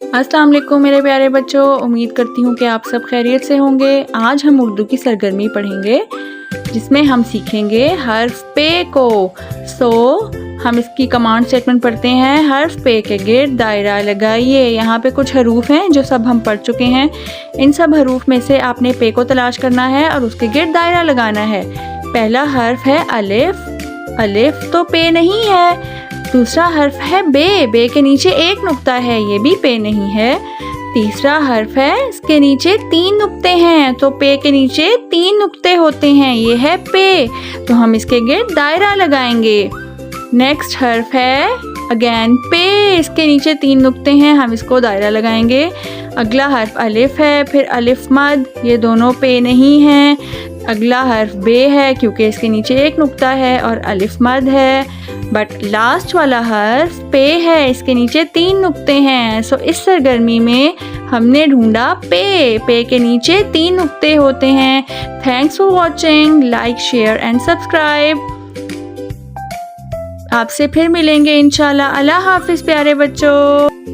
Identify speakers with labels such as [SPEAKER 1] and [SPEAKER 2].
[SPEAKER 1] अस्सलाम वालेकुम मेरे प्यारे बच्चों, उम्मीद करती हूँ कि आप सब खैरियत से होंगे। आज हम उर्दू की सरगर्मी पढ़ेंगे जिसमें हम सीखेंगे हर्फ पे को। हम इसकी कमांड स्टेटमेंट पढ़ते हैं। हर्फ पे के गिर्द दायरा लगाइए। यहाँ पे कुछ हरूफ हैं जो सब हम पढ़ चुके हैं। इन सब हरूफ में से आपने पे को तलाश करना है और उसके गिर्द दायरा लगाना है। पहला हर्फ है अलिफ। अलिफ तो पे नहीं है। दूसरा हर्फ है बे। बे के नीचे एक नुक्ता है, ये भी पे नहीं है। तीसरा हर्फ है, इसके नीचे 3 नुक्ते हैं, तो पे के नीचे 3 नुक्ते होते हैं, ये है पे। तो हम इसके गिर्द दायरा लगाएंगे। नेक्स्ट हर्फ है अगेन पे। इसके नीचे 3 नुक्ते हैं, हम इसको दायरा लगाएंगे। अगला हर्फ अलिफ है, फिर अलिफ मद, ये दोनों पे नहीं हैं। अगला हर्फ बे है क्योंकि इसके नीचे एक नुक्ता है और अलिफ मद है। बट लास्ट वाला हर्फ पे है, इसके नीचे 3 नुक्ते हैं। इस सरगर्मी में हमने ढूंढा पे। पे के नीचे 3 नुक्ते होते हैं। Thanks for watching. Like, share and subscribe. आपसे फिर मिलेंगे इंशाल्लाह। अल्लाह हाफिज़ प्यारे बच्चों।